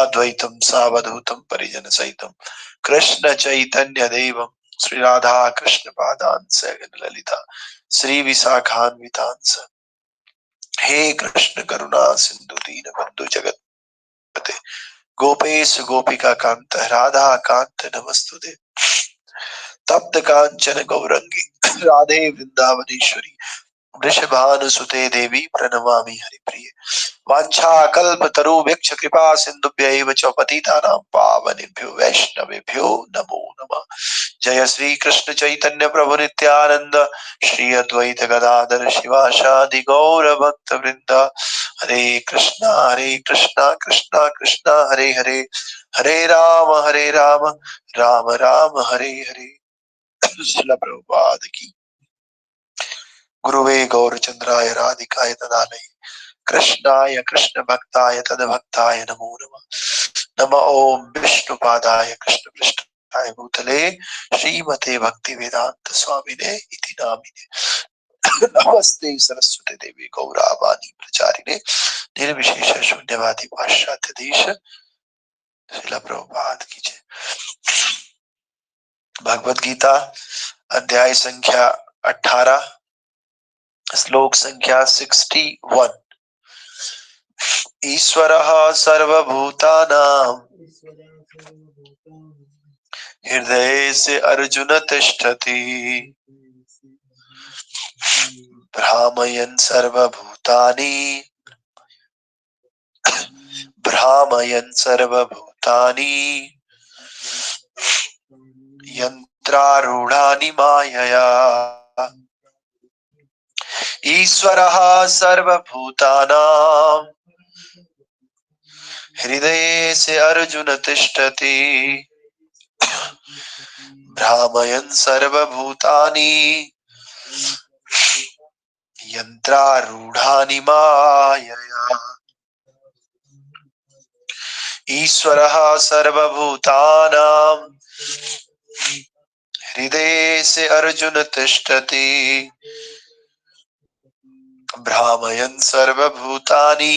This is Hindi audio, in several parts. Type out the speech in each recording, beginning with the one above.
साद्वैतम सावधूतम परिजन सहितम कृष्ण चैतन्य देवम श्री राधा कृष्ण पादान सगन ललिता श्री विशाखान्वितांस। हे कृष्ण करुणा सिंधु दीन बंधु जगत गोपेश गोपिका कांत राधा कांत नमस्तुते। तप्त कांचन गौरंगी राधे वृंदावनेश्वरी वृषभानुसुते देवी प्रणमामि हरिप्रिये। वाञ्छाकल्पतरुभ्यश्च कृपा सिन्धुभ्यैव च पतितानां पावनेभ्यो वैष्णवेभ्यो नमो नमः। जय श्री कृष्ण चैतन्य प्रभु नित्यानंद श्री अद्वैत गदाधर शिवासादि गौर भक्त वृंद। हरे कृष्णा कृष्णा कृष्णा हरे हरे, हरे राम राम राम हरे हरे। श्रील प्रभुपाद की। गुरुवे गौरचंद्राय राधिकाय तदालये कृष्णाय कृष्ण भक्ताय तदभक्ताय नमो नमः। नमः ओम विष्णुपादाय कृष्ण पृष्ठाय भूतले श्रीमते भक्ति वेदांत स्वामिने इति नामिने। नमस्ते सरस्वती देवी गौरावाणी प्रचारिणे निर्विशेष शून्यवादी पाश्चात्य देश। श्रील प्रभुपाद की जय। भगवद गीता अध्याय संख्या 18 श्लोक संख्या 61। ईश्वरः सर्वभूतानां हृदये से अर्जुन तिष्ठति भ्रामयन् सर्वभूतानि यन्त्रारूढानि मायया। ईश्वरः सर्वभूतानां हृदये से अर्जुन तिष्ठति भ्रामयन् सर्वभूतानि यन्त्रारूढानि मायया। ईश्वरः सर्वभूतानां हृदये से अर्जुन तिष्ठति भ्रामयन् सर्वभूतानि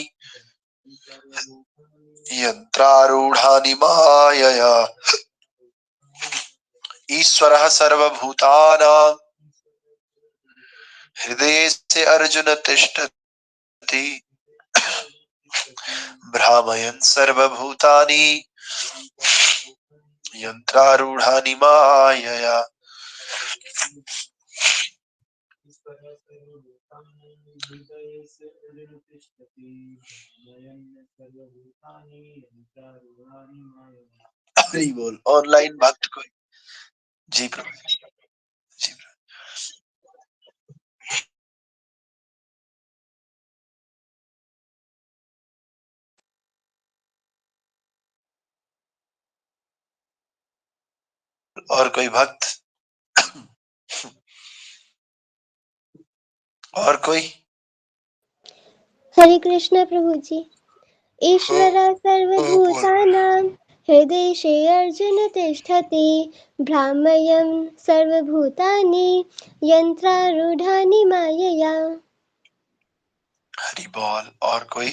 यन्त्रारूढानि मायया। ईश्वरः सर्वभूतानां हृदये से अर्जुन तिष्ठति भ्रामयन् सर्वभूतानि यन्त्रारूढानि मायया। हरि बोल। ऑनलाइन भक्त कोई? जी प्रभु, जी प्रभु। और कोई भक्त? और कोई? हरे कृष्ण प्रभु जी। ईश्वरः सर्वभूतानां हृदये अर्जुन तिष्ठति भ्रामयन् सर्वभूतानि यन्त्रारूढानि मायया। हरि बोल। और कोई?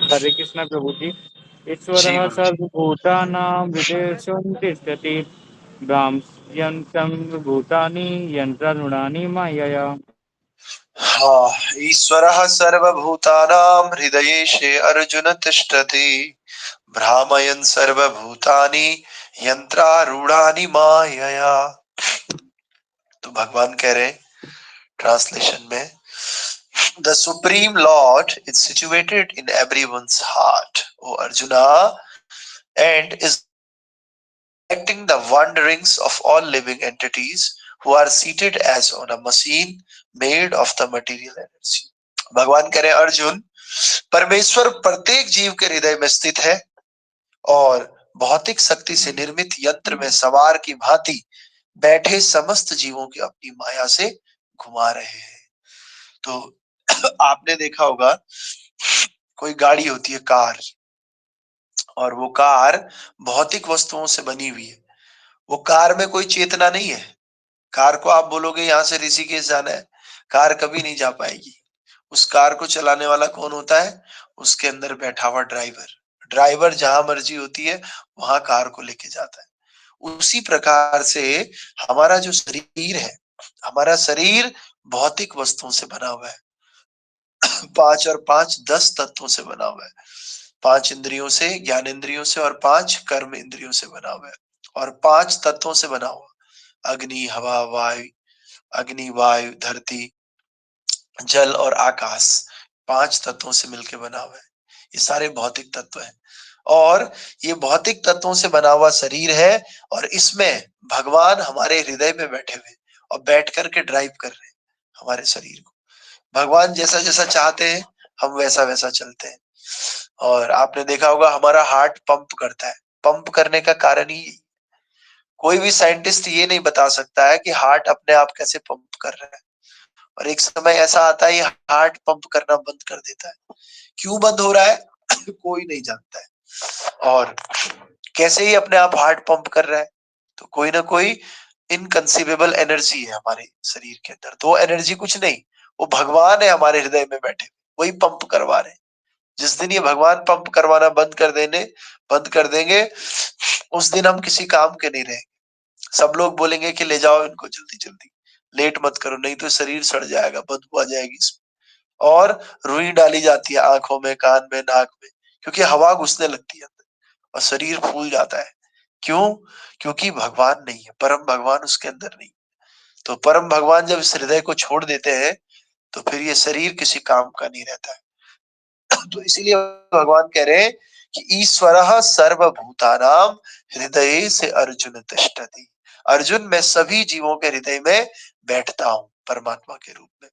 हरे कृष्ण प्रभु जी। जी ईश्वरः गुरु जी। सर्वभूतानां हृदयेषु तिष्ठति भ्राम्यन् सर्वभूतानि यन्त्रारूढानि मायया। हाँ, ईश्वरः सर्वभूतानां हृदयेषु अर्जुन तिष्ठति भ्रामयन् सर्वभूतानि यंत्रारूढ़ानि मायया। तो भगवान कह रहे ट्रांसलेशन में, the supreme lord is situated in everyone's heart o Arjuna and is directing the wanderings of all living entities who are seated as on a machine made of the material energy। भगवान कह रहे अर्जुन, परमेश्वर प्रत्येक जीव के हृदय में स्थित है और भौतिक शक्ति से निर्मित यंत्र में सवार की भांति बैठे समस्त जीवों की अपनी माया से घुमा रहे हैं। तो आपने देखा होगा कोई गाड़ी होती है कार, और वो कार भौतिक वस्तुओं से बनी हुई है। वो कार में कोई चेतना नहीं है। कार को आप बोलोगे यहां से ऋषिकेश जाना है, कार कभी नहीं जा पाएगी। उस कार को चलाने वाला कौन होता है? उसके अंदर बैठा हुआ ड्राइवर। ड्राइवर जहां मर्जी होती है वहां कार को लेके जाता है। उसी प्रकार से हमारा जो शरीर है, हमारा शरीर भौतिक वस्तुओं से बना हुआ है। 5 और 5 10 तत्वों से बना हुआ है। 5 इंद्रियों से, ज्ञानेंद्रियों से और 5 कर्म इंद्रियों से बना हुआ है। और 5 तत्वों से बना हुआ, अग्नि, हवा, वायु, अग्नि, वायु, धरती, जल और आकाश, 5 तत्वों से मिलकर बना हुआ है। ये सारे भौतिक तत्व हैं। और ये भौतिक तत्वों से बना हुआ शरीर है, और इसमें भगवान हमारे हृदय में बैठे हुए और बैठ करके ड्राइव कर रहे हैं हमारे शरीर को। भगवान जैसा जैसा चाहते हैं हम वैसा वैसा चलते हैं। और आपने देखा होगा हमारा हार्ट पंप करता है। पंप करने का कारण ही, कोई भी साइंटिस्ट ये नहीं बता सकता है कि हार्ट अपने आप कैसे पंप कर रहा है। और एक समय ऐसा आता है ये हार्ट पंप करना बंद कर देता है। क्यों बंद हो रहा है कोई नहीं जानता है। और कैसे ही अपने आप हार्ट पंप कर रहा है, तो कोई ना कोई इनकंसीवेबल एनर्जी है हमारे शरीर के अंदर। तो वो एनर्जी कुछ नहीं, वो भगवान है हमारे हृदय में बैठे, वही पंप करवा रहे हैं। जिस दिन ये भगवान पंप करवाना बंद कर देंगे, उस दिन हम किसी काम के नहीं रहेंगे। सब लोग बोलेंगे कि ले जाओ इनको जल्दी जल्दी, लेट मत करो नहीं तो शरीर सड़ जाएगा, बदबू आ जाएगी इसमें। और रुई डाली जाती है आंखों में, कान में, नाक में, क्योंकि हवा घुसने लगती है अंदर और शरीर फूल जाता है। क्यों? क्योंकि भगवान नहीं है, परम भगवान उसके अंदर नहीं। तो परम भगवान जब इस हृदय को छोड़ देते हैं तो फिर ये शरीर किसी काम का नहीं रहता है। तो इसीलिए भगवान कह रहे हैं कि ईश्वरः सर्वभूतानां हृदये से अर्जुन तिष्ठति। अर्जुन, मैं सभी जीवों के हृदय में बैठता हूँ परमात्मा के रूप में।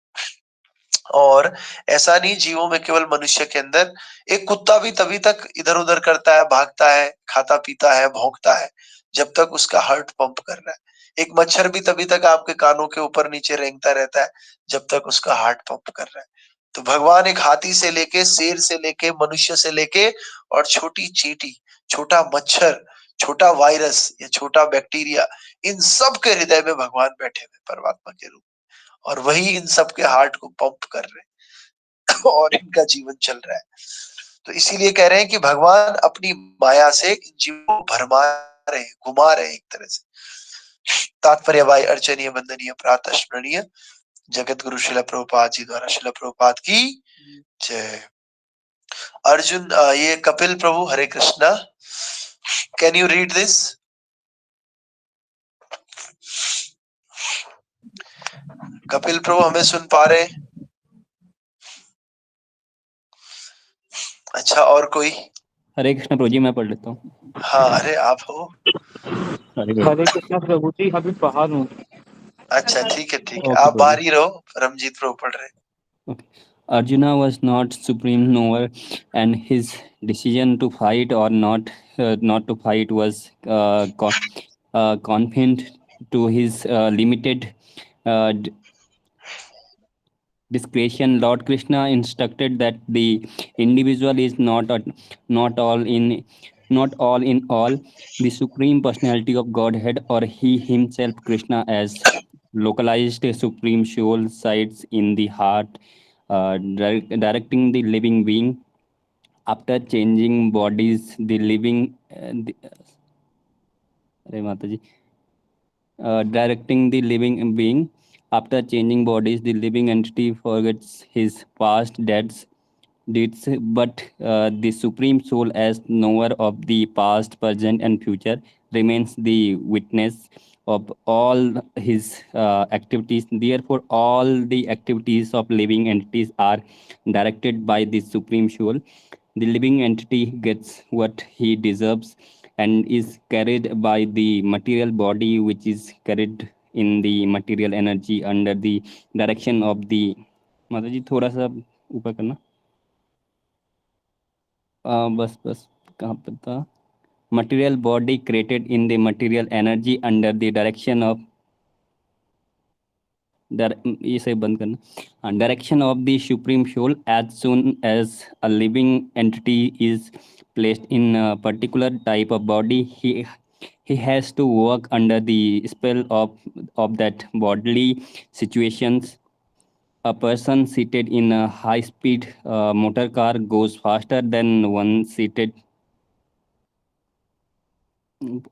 और ऐसा नहीं जीवों में केवल मनुष्य के अंदर, एक कुत्ता भी तभी तक इधर उधर करता है, भागता है, खाता पीता है, भौंकता है, जब तक उसका हार्ट पंप कर रहा है। एक मच्छर भी तभी तक आपके कानों के ऊपर नीचे रेंगता रहता है जब तक उसका हार्ट पंप कर रहा है। तो भगवान एक हाथी से लेके, शेर से लेके, मनुष्य से लेके, और छोटी चींटी, छोटा मच्छर, छोटा वायरस या छोटा बैक्टीरिया, इन सब के हृदय में भगवान बैठे हुए परमात्मा के रूप में। और वही इन सब के हार्ट को पंप कर रहे हैं और इनका जीवन चल रहा है। तो इसीलिए कह रहे हैं कि भगवान अपनी माया से इन जीवों को भरमा रहे हैं, घुमा रहे हैं एक तरह से। तात्पर्य भाई अर्चनीय, वंदनीय, प्रातः स्मरणीय जगत गुरु शिला प्रभुपाद जी द्वारा। शिला प्रभुपाद की जय। अर्जुन, ये Kapil Prabhu, Hare Krishna, can you read this? Kapil Prabhu हमें सुन पा रहे? अच्छा, और कोई? हरे कृष्ण प्रभु जी, मैं पढ़ लेता हूँ। हाँ, अरे आप हो। हरे कृष्णा प्रभु जी, अभी बाहर हूँ। अच्छा, ठीक है ठीक है, ओके आप प्रभु बाहर जी। ही रहो, परमजीत प्रभु पढ़ रहे। Okay. Arjuna was not supreme knower, and his decision to fight or not to fight was confined to his limited uh, d- discretion. Lord Krishna instructed that the individual is not all in all. The supreme personality of Godhead, or he himself, Krishna, as localized supreme soul, sides in the heart, directing the living being. After changing bodies, the living. Hare Mataji. Directing the living being. After changing bodies, the living entity forgets his past deeds, but the Supreme Soul, as knower of the past, present, and future, remains the witness of all his activities. Therefore, all the activities of living entities are directed by the Supreme Soul. The living entity gets what he deserves and is carried by the material body, which is carried in the material energy under the direction of the माता जी थोड़ा सा ऊपर करना बस बस कहाँ पे था material body created in the material energy under the direction of ये से बंद करना direction of the supreme soul. As soon as a living entity is placed in a particular type of body, he has to work under the spell of that bodily situations. A person seated in a high speed motor car goes faster than one seated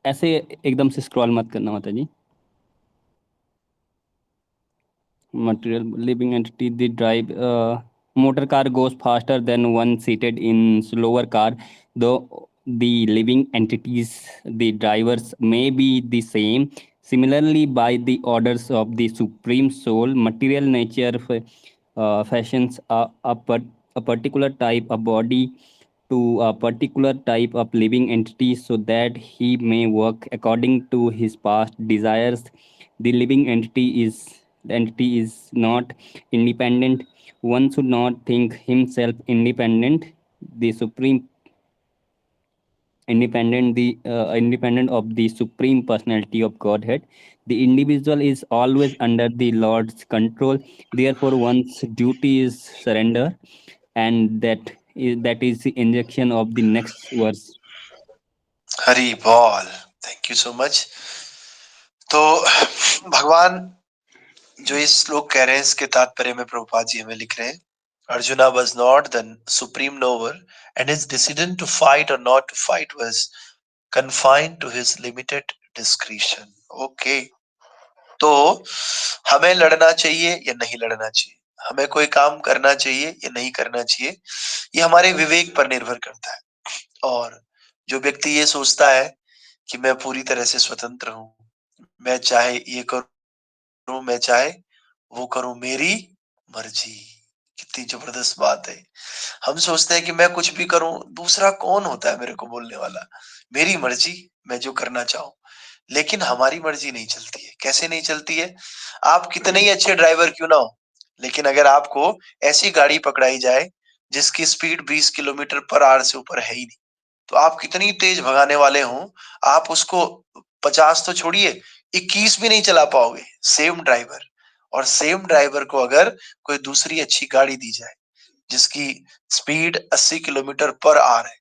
ऐसे एकदम से स्क्रॉल मत करना माता जी। Material living entity, the drive motor car goes faster than one seated in slower car, though the living entities, the drivers may be the same. Similarly, by the orders of the supreme soul, material nature fashions a particular type of body to a particular type of living entity so that he may work according to his past desires. The living entity is not independent. One should not think himself independent. The supreme independent of the supreme personality of Godhead. The individual is always under the Lord's control. Therefore, one's duty is surrender, and that is the injection of the next verse. हरी बोल। Thank you so much. तो भगवान जो इस श्लोक कह रहे हैं इसके तात्पर्य में प्रभुपाद जी हमें लिख रहे हैं, Arjuna was not the supreme knower and his decision to fight or not to fight was confined to his limited discretion. Okay. तो हमें लड़ना चाहिए या नहीं लड़ना चाहिए, हमें कोई काम करना चाहिए या नहीं करना चाहिए, ये हमारे विवेक पर निर्भर करता है। और जो व्यक्ति ये सोचता है कि मैं पूरी तरह से स्वतंत्र हूं, मैं चाहे ये करूं, मैं चाहे वो करूं, मेरी मर्जी। कितनी जबरदस्त बात है। हम सोचते हैं कि मैं कुछ भी करूं, दूसरा कौन होता है मेरे को बोलने वाला, मेरी मर्जी, मैं जो करना चाहूं। लेकिन हमारी मर्जी नहीं चलती है। कैसे नहीं चलती है? आप कितने ही अच्छे ड्राइवर क्यों ना हो, लेकिन अगर आपको ऐसी गाड़ी पकड़ाई जाए जिसकी स्पीड 20 किलोमीटर पर आवर से ऊपर है ही नहीं, तो आप कितनी तेज भगाने वाले हों, आप उसको 50 तो छोड़िए, 21 भी नहीं चला पाओगे। सेम ड्राइवर, और सेम ड्राइवर को अगर कोई दूसरी अच्छी गाड़ी दी जाए जिसकी स्पीड 80 किलोमीटर पर आवर है,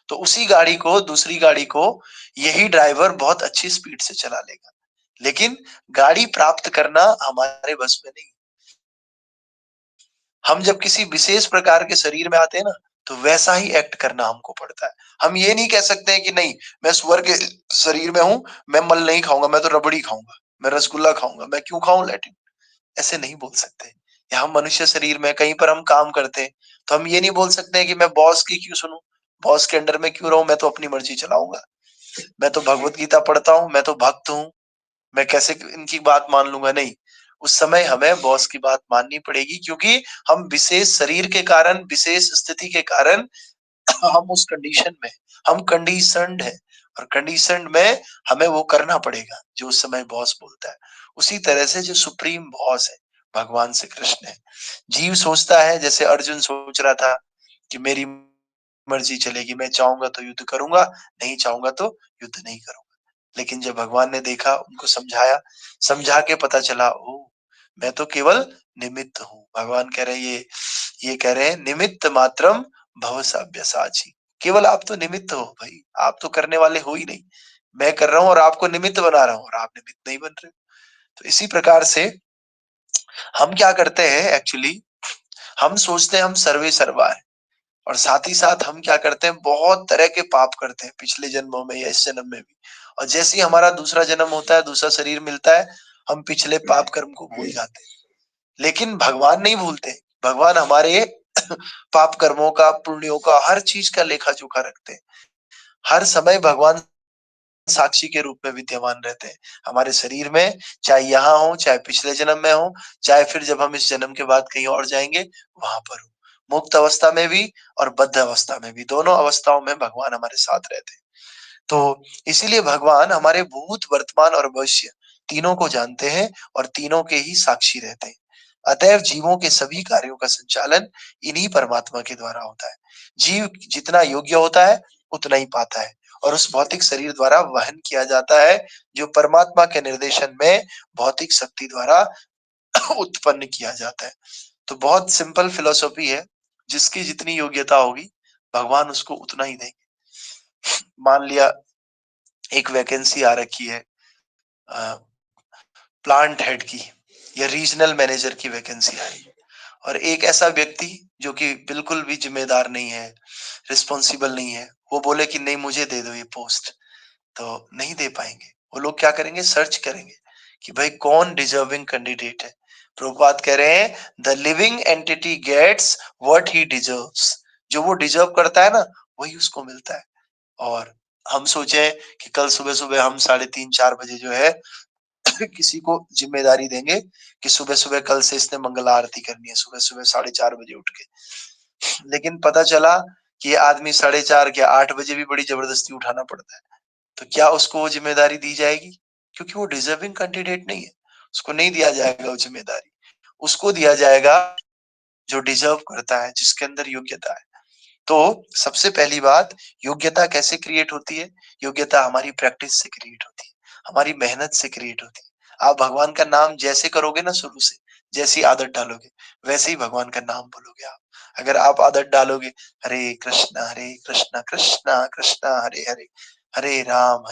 तो उसी गाड़ी को, दूसरी गाड़ी को यही ड्राइवर बहुत अच्छी स्पीड से चला लेगा। लेकिन गाड़ी प्राप्त करना हमारे बस में नहीं। हम जब किसी विशेष प्रकार के शरीर में आते हैं ना, तो वैसा ही एक्ट करना हमको पड़ता है। हम ये नहीं कह सकते हैं कि नहीं, मैं सुअर के शरीर में हूं, मैं मल नहीं खाऊंगा, मैं तो रबड़ी खाऊंगा, मैं रसगुल्ला खाऊंगा, मैं क्यों खाऊं लैटिन। ऐसे नहीं बोल सकते। या हम मनुष्य शरीर में कहीं पर हम काम करते हैं, तो हम ये नहीं बोल सकते हैं कि मैं बॉस की क्यों सुनूं, बॉस के अंडर में क्यों रहूं, मैं तो अपनी मर्जी चलाऊंगा। मैं तो भगवत गीता पढ़ता हूँ, मैं तो भक्त हूँ, मैं कैसे इनकी बात मान लूंगा। नहीं, उस समय हमें बॉस की बात माननी पड़ेगी, क्योंकि हम विशेष शरीर के कारण, विशेष स्थिति के कारण हम उस कंडीशन में, हम कंडीशनड है, और कंडीशन में हमें वो करना पड़ेगा जो उस समय बॉस बोलता है। उसी तरह से जो सुप्रीम बॉस है भगवान श्री कृष्ण है। जीव सोचता है, जैसे अर्जुन सोच रहा था कि मेरी मर्जी चलेगी, मैं चाहूंगा तो युद्ध करूंगा, नहीं चाहूंगा तो युद्ध नहीं करूंगा। लेकिन जब भगवान ने देखा, उनको समझाया, समझा के पता चला, ओ मैं तो केवल निमित्त हूँ। भगवान कह रहे हैं, ये कह रहे हैं, निमित्त मात्रम भव सव्यसाची। केवल आप तो निमित्त हो भाई, आप तो करने वाले हो ही नहीं। मैं कर रहा हूँ और आपको निमित्त बना रहा हूँ, और आप निमित्त नहीं बन रहे हो। तो इसी प्रकार से हम क्या करते हैं, एक्चुअली हम सोचते हैं हम सर्वे सर्वा है, और साथ ही साथ हम क्या करते हैं, बहुत तरह के पाप करते हैं पिछले जन्मों में या इस जन्म में भी। और जैसे ही हमारा दूसरा जन्म होता है, दूसरा शरीर मिलता है, हम पिछले पाप कर्म को भूल जाते हैं। लेकिन भगवान नहीं भूलते। भगवान हमारे पाप कर्मों का, पुण्यों का, हर चीज का लेखा जोखा रखते हैं। हर समय भगवान साक्षी के रूप में विद्यमान रहते हैं हमारे शरीर में, चाहे यहाँ हो, चाहे पिछले जन्म में हो, चाहे फिर जब हम इस जन्म के बाद कहीं और जाएंगे वहां पर हो। मुक्त अवस्था में भी और बद्ध अवस्था में भी, दोनों अवस्थाओं में भगवान हमारे साथ रहते हैं। तो इसीलिए भगवान हमारे भूत, वर्तमान और भविष्य तीनों को जानते हैं और तीनों के ही साक्षी रहते हैं। अतएव जीवों के सभी कार्यों का संचालन इन्हीं परमात्मा के द्वारा होता है। जीव जितना योग्य होता है उतना ही पाता है, और उस भौतिक शरीर द्वारा वहन किया जाता है जो परमात्मा के निर्देशन में भौतिक शक्ति द्वारा उत्पन्न किया जाता है। तो बहुत सिंपल फिलोसॉफी है, जिसकी जितनी योग्यता होगी भगवान उसको उतना ही देंगे। मान लिया एक वैकेंसी आ रखी है प्लांट हेड की या रीजनल मैनेजर की वैकेंसी आ रही है, और एक ऐसा व्यक्ति जो कि बिल्कुल भी जिम्मेदार नहीं है, रिस्पॉन्सिबल नहीं है, वो बोले कि नहीं मुझे दे दो ये पोस्ट, तो नहीं दे पाएंगे। वो लोग क्या करेंगे, सर्च करेंगे कि भाई कौन डिजर्विंग कैंडिडेट है। प्रभुपाद कह रहे हैं the living entity gets what he deserves. जो वो डिजर्व करता है ना, वही उसको मिलता है। और हम सोचे कि कल सुबह सुबह हम 3:30-4 बजे जो है किसी को जिम्मेदारी देंगे कि सुबह सुबह कल से इसने मंगल आरती करनी है, सुबह सुबह 4:30 बजे उठ के। लेकिन पता चला कि ये आदमी 4:30 क्या 8 बजे भी बड़ी जबरदस्ती उठाना पड़ता है। तो क्या उसको वो जिम्मेदारी दी जाएगी? क्योंकि वो डिजर्विंग कैंडिडेट नहीं है, उसको नहीं दिया जाएगा वो जिम्मेदारी। उसको दिया जाएगा जो डिजर्व करता है, जिसके अंदर योग्यता है। तो सबसे पहली बात, योग्यता कैसे क्रिएट होती है? योग्यता हमारी प्रैक्टिस से क्रिएट होती है, हमारी मेहनत से क्रिएट होती है। आप भगवान का नाम जैसे करोगे ना, शुरू से जैसी आदत डालोगे, वैसे ही भगवान का नाम बोलोगे आप। अगर आप आदत डालोगे हरे कृष्णा कृष्णा कृष्णा हरे हरे, हरे राम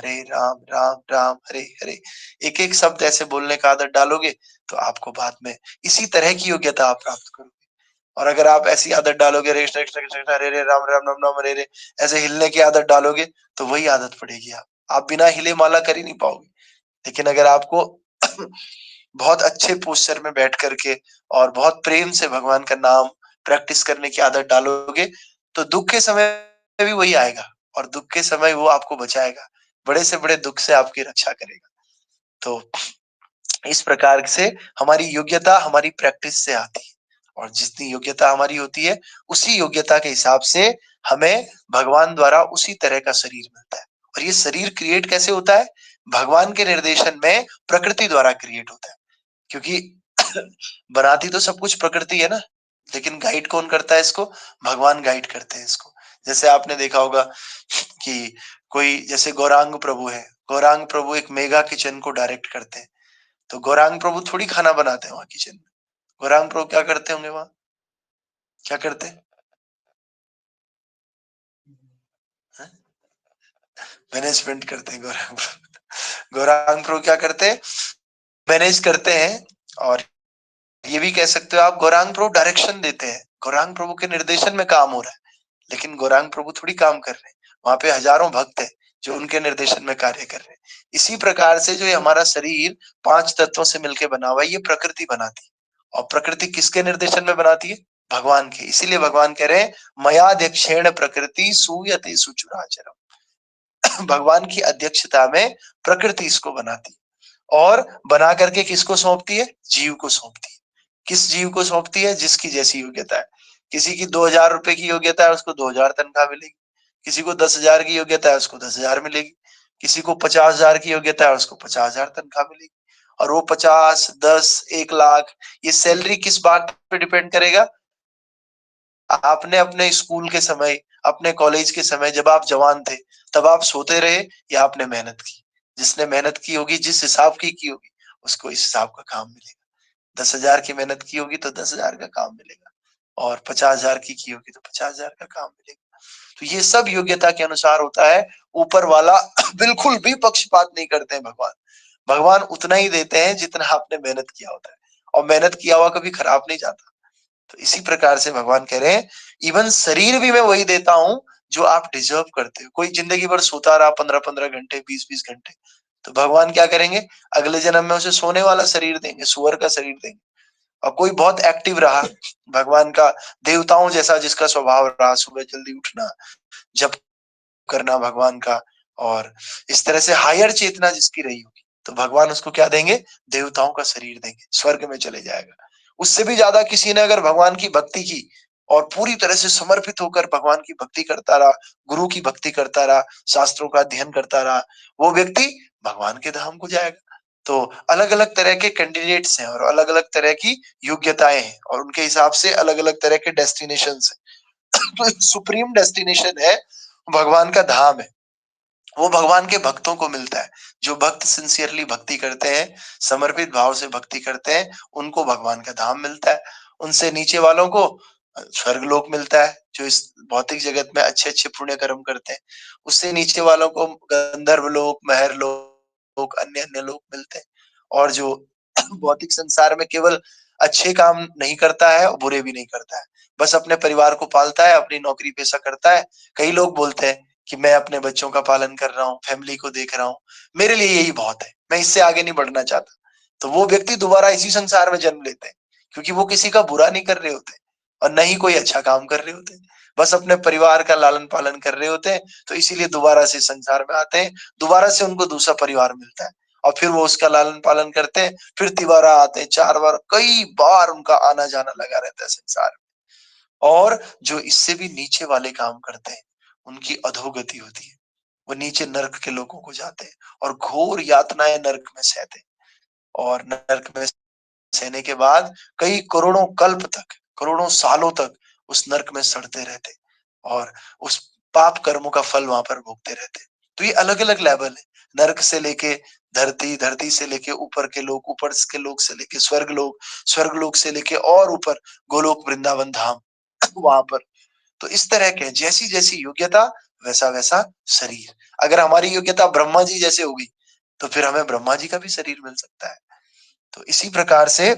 राम राम हरे हरे, एक एक शब्द ऐसे बोलने का आदत डालोगे, तो आपको बाद में इसी तरह की योग्यता आप प्राप्त करोगे। और अगर आप ऐसी आदत डालोगे हरे कृष्ण कृष्ण कृष्ण हरे हरे राम राम राम राम हरे हरे, ऐसे हिलने की आदत डालोगे, तो वही आदत पड़ेगी। आप बिना हिले माला कर ही नहीं पाओगे। लेकिन अगर आपको बहुत अच्छे पोस्चर में बैठ करके और बहुत प्रेम से भगवान का नाम प्रैक्टिस करने की आदत डालोगे, तो दुख के समय भी वही आएगा, और दुख के समय वो आपको बचाएगा, बड़े से बड़े दुख से आपकी रक्षा करेगा। तो इस प्रकार से हमारी योग्यता हमारी प्रैक्टिस से आती है, और जितनी योग्यता हमारी होती है, उसी योग्यता के हिसाब से हमें भगवान द्वारा उसी तरह का शरीर मिलता है। और ये शरीर क्रिएट कैसे होता है? भगवान के निर्देशन में प्रकृति द्वारा क्रिएट होता है। क्योंकि बनाती तो सब कुछ प्रकृति है ना, लेकिन गाइड कौन करता है इसको? भगवान गाइड करते हैं इसको। जैसे आपने देखा होगा कि कोई जैसे गौरांग प्रभु है, गौरांग प्रभु एक मेगा किचन को डायरेक्ट करते हैं। तो गौरांग प्रभु थोड़ी खाना बनाते हैं वहां किचन में। गौरांग प्रभु क्या करते होंगे वहां? क्या करते हैं? मैनेजमेंट करते हैं गौरांग प्रभु। गौरांग प्रभु क्या करते हैं? मैनेज करते हैं। और ये भी कह सकते हो आप, गौरांग प्रभु डायरेक्शन देते हैं, गौरांग प्रभु के निर्देशन में काम हो रहा है। लेकिन गौरांग प्रभु थोड़ी काम कर रहे हैं, वहां पे हजारों भक्त हैं जो उनके निर्देशन में कार्य कर रहे हैं। इसी प्रकार से जो ये हमारा शरीर 5 तत्वों से मिलकर बना हुआ है, ये प्रकृति बनाती है। और प्रकृति किसके निर्देशन में बनाती है? भगवान के। इसीलिए भगवान कह रहे हैं मयाध्यक्षेण प्रकृति सूयते सुचुराचरम। भगवान की अध्यक्षता में प्रकृति इसको बनाती है, और बना करके किसको सौंपती है? जीव को सौंपती है। किस जीव को सौंपती है? जिसकी जैसी योग्यता है। किसी की 2,000 रुपए की योग्यता है, उसको 2,000 तनख्वाह मिलेगी। किसी को 10,000 की योग्यता है, उसको 10,000 मिलेगी। किसी को 50,000 की योग्यता है, उसको 50,000 तनख्वाह मिलेगी। और वो 50, 10, 1 लाख, ये सैलरी किस बात पे डिपेंड करेगा? आपने अपने स्कूल के समय, अपने कॉलेज के समय, जब आप जवान थे, तब आप सोते रहे या आपने मेहनत की? जिसने मेहनत की होगी, जिस हिसाब की होगी, उसको इस हिसाब का काम मिलेगा। 10,000 की मेहनत की होगी तो 10,000 का काम मिलेगा, और 50,000 की होगी तो 50,000 का काम मिलेगा। तो ये सब योग्यता के अनुसार होता है। ऊपर वाला बिल्कुल भी पक्षपात नहीं करते हैं भगवान। भगवान उतना ही देते हैं जितना आपने मेहनत किया होता है, और मेहनत किया हुआ कभी खराब नहीं जाता। तो इसी प्रकार से भगवान कह रहे हैं इवन शरीर भी मैं वही देता हूं जो आप डिजर्व करते हो। कोई जिंदगी भर सोता रहा 15-15 घंटे, 20-20 घंटे, तो भगवान क्या करेंगे? अगले जन्म में उसे सोने वाला शरीर देंगे, सुअर का शरीर देंगे। और कोई बहुत एक्टिव रहा, भगवान का देवताओं जैसा जिसका स्वभाव रहा, सुबह जल्दी उठना, जप करना भगवान का, और इस तरह से हायर चेतना जिसकी रही होगी, तो भगवान उसको क्या देंगे? देवताओं का शरीर देंगे, स्वर्ग में चले जाएगा। उससे भी ज्यादा किसी ने अगर भगवान की भक्ति की और पूरी तरह से समर्पित होकर भगवान की भक्ति करता रहा, गुरु की भक्ति करता रहा, शास्त्रों का अध्ययन करता रहा, वो व्यक्ति भगवान के धाम को जाएगा। तो अलग अलग तरह के कैंडिडेट्स हैं, और अलग अलग तरह की योग्यताएं हैं, और उनके हिसाब से अलग अलग तरह के डेस्टिनेशन है। तो सुप्रीम डेस्टिनेशन है भगवान का धाम है। वो भगवान के भक्तों को मिलता है। जो भक्त सिंसियरली भक्ति करते हैं, समर्पित भाव से भक्ति करते हैं, उनको भगवान का धाम मिलता है। उनसे नीचे वालों को स्वर्ग लोक मिलता है, जो इस भौतिक जगत में अच्छे अच्छे पुण्य कर्म करते हैं। उससे नीचे वालों को गंधर्व लोक, महर लोक, अन्य अन्य लोक मिलते हैं। और जो भौतिक संसार में केवल अच्छे काम नहीं करता है और बुरे भी नहीं करता है, बस अपने परिवार को पालता है, अपनी नौकरी पेशा करता है। कई लोग बोलते हैं कि मैं अपने बच्चों का पालन कर रहा हूँ, फैमिली को देख रहा हूँ, मेरे लिए यही बहुत है, मैं इससे आगे नहीं बढ़ना चाहता, तो वो व्यक्ति दोबारा इसी संसार में जन्म लेते हैं, क्योंकि वो किसी का बुरा नहीं कर रहे होते और न ही कोई अच्छा काम कर रहे होते, बस अपने परिवार का लालन पालन कर रहे होते हैं। तो इसीलिए दोबारा से संसार में आते हैं, दोबारा से उनको दूसरा परिवार मिलता है और फिर वो उसका लालन पालन करते हैं, फिर तिबारा आते हैं, 4 बार, कई बार उनका आना जाना लगा रहता है संसार में। और जो इससे भी नीचे वाले काम करते हैं, उनकी अधोगति होती है, वो नीचे नरक के लोगों को जाते हैं और घोर यातनाएं नरक में सहते हैं, और नरक में सहने के बाद कई करोड़ों कल्प तक, करोड़ों सालों तक उस नरक में सड़ते रहते और उस पाप कर्मों का फल वहां पर भोगते रहते। तो ये अलग अलग लेवल है, नरक से लेके धरती, धरती से लेके ऊपर के लोग, ऊपर के लोग से लेके स्वर्ग लोग, स्वर्ग लोग से लेके और ऊपर गोलोक वृंदावन धाम वहां पर। तो इस तरह के जैसी जैसी योग्यता वैसा वैसा शरीर। अगर हमारी योग्यता ब्रह्मा जी जैसे होगी तो फिर हमें ब्रह्मा जी का भी शरीर मिल सकता है। तो इसी प्रकार से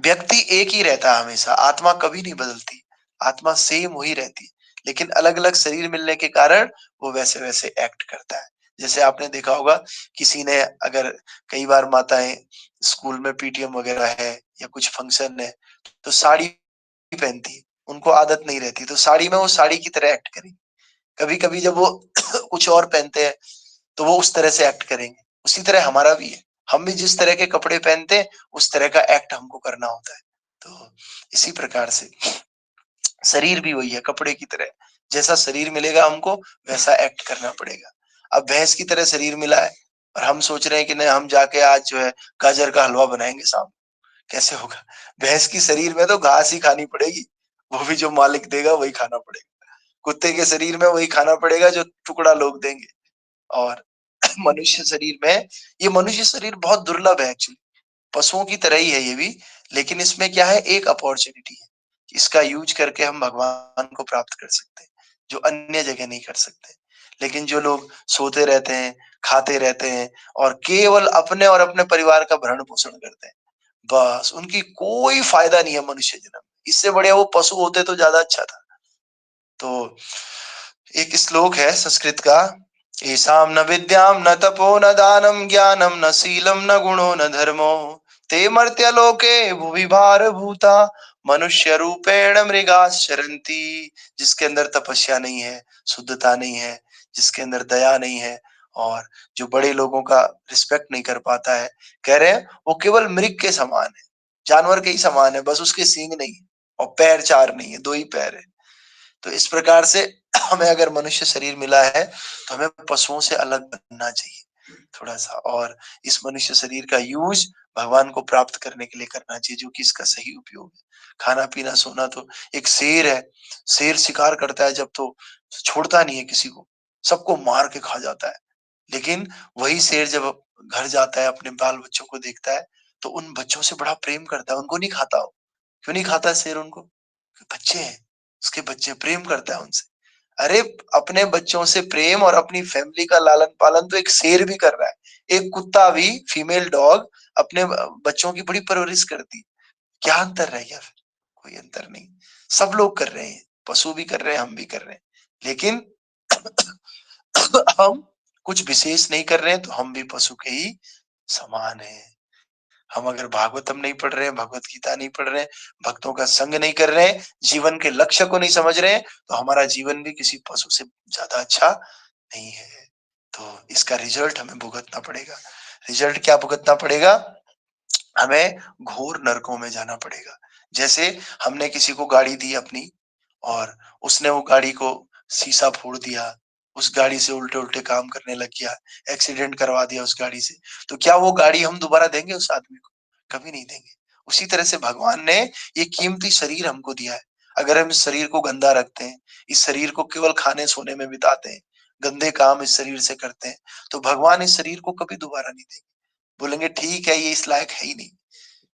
व्यक्ति एक ही रहता है हमेशा, आत्मा कभी नहीं बदलती, आत्मा सेम वही रहती है, लेकिन अलग अलग शरीर मिलने के कारण वो वैसे वैसे एक्ट करता है। जैसे आपने देखा होगा, किसी ने अगर, कई बार माताएं स्कूल में पीटीएम वगैरह है या कुछ फंक्शन है तो साड़ी पहनती है, उनको आदत नहीं रहती, तो साड़ी में वो साड़ी की तरह एक्ट करेंगे। कभी कभी जब वो कुछ और पहनते हैं तो वो उस तरह से एक्ट करेंगे। उसी तरह हमारा भी है, हम भी जिस तरह के कपड़े पहनते हैं उस तरह का एक्ट हमको करना होता है। तो इसी प्रकार से शरीर भी वही है, कपड़े की तरह, जैसा शरीर मिलेगा हमको वैसा एक्ट करना पड़ेगा। अब भैंस की तरह शरीर मिला है और हम सोच रहे हैं कि नहीं हम जाके आज जो है गाजर का हलवा बनाएंगे शाम, कैसे होगा? भैंस की शरीर में तो घास ही खानी पड़ेगी, वो भी जो मालिक देगा वही खाना पड़ेगा। कुत्ते के शरीर में वही खाना पड़ेगा जो टुकड़ा लोग देंगे। और मनुष्य शरीर में, ये मनुष्य शरीर बहुत दुर्लभ है एक्चुअली, पशुओं की तरह ही है ये भी, लेकिन इसमें क्या है, एक अपॉर्चुनिटी है, इसका यूज करके हम भगवान को प्राप्त कर सकते हैं, जो अन्य जगह नहीं कर सकते। लेकिन जो लोग सोते रहते हैं, खाते रहते हैं और केवल अपने और अपने परिवार का भरण पोषण करते हैं, बस उनकी कोई फायदा नहीं है मनुष्य जन्म। इससे बढ़िया वो पशु होते तो ज्यादा अच्छा था। तो एक श्लोक है संस्कृत का, येषां न विद्याम न तपो न दानम ज्ञानम न शीलम न गुणो न धर्मो ते मर्त्यलोके भुवि भारभूता मनुष्य रूपेण मृगाश्चरन्ति। जिसके अंदर तपस्या नहीं है, शुद्धता नहीं है, जिसके अंदर दया नहीं है और जो बड़े लोगों का रिस्पेक्ट नहीं कर पाता है, कह रहे हैं वो केवल मृग के समान है, जानवर के ही समान है, बस उसके सींग नहीं है और पैर 4 नहीं है, 2 ही पैर है। तो इस प्रकार से हमें अगर मनुष्य शरीर मिला है तो हमें पशुओं से अलग बनना चाहिए थोड़ा सा, और इस मनुष्य शरीर का यूज भगवान को प्राप्त करने के लिए करना चाहिए, जो कि इसका सही उपयोग है। खाना पीना सोना, तो एक शेर है, शेर शिकार करता है जब तो छोड़ता नहीं है किसी को, सबको मार के खा जाता है। लेकिन वही शेर जब घर जाता है, अपने बाल बच्चों को देखता है तो उन बच्चों से बड़ा प्रेम करता है, उनको नहीं खाता हो। क्यों नहीं खाता शेर उनको? बच्चे हैं उसके, बच्चे, प्रेम करता है उनसे। अरे अपने बच्चों से प्रेम और अपनी फैमिली का लालन पालन तो एक शेर भी कर रहा है, एक कुत्ता भी, फीमेल डॉग अपने बच्चों की बड़ी परवरिश करती है। क्या अंतर रह गया फिर? कोई अंतर नहीं, सब लोग कर रहे हैं, पशु भी कर रहे हैं, हम भी कर रहे हैं, लेकिन हम कुछ विशेष नहीं कर रहे हैं, तो हम भी पशु के ही समान हैं। हम अगर भागवतम नहीं पढ़ रहे हैं, भगवत गीता नहीं पढ़ रहे हैं, भक्तों का संग नहीं कर रहे हैं, जीवन के लक्ष्य को नहीं समझ रहे हैं, तो हमारा जीवन भी किसी पशु से ज्यादा अच्छा नहीं है। तो इसका रिजल्ट हमें भुगतना पड़ेगा। रिजल्ट क्या भुगतना पड़ेगा? हमें घोर नरकों में जाना पड़ेगा। जैसे हमने किसी को गाड़ी दी अपनी और उसने वो गाड़ी को शीशा फोड़ दिया, उस गाड़ी से उल्टे उल्टे काम करने लग गया, एक्सीडेंट करवा दिया उस गाड़ी से, तो क्या वो गाड़ी हम दोबारा देंगे उस आदमी को? कभी नहीं देंगे। उसी तरह से भगवान ने ये कीमती शरीर हमको दिया है, अगर हम इस शरीर को गंदा रखते हैं, इस शरीर को केवल खाने सोने में बिताते हैं, गंदे काम इस शरीर से करते हैं, तो भगवान इस शरीर को कभी दोबारा नहीं देंगे। बोलेंगे ठीक है, ये इस लायक है ही नहीं,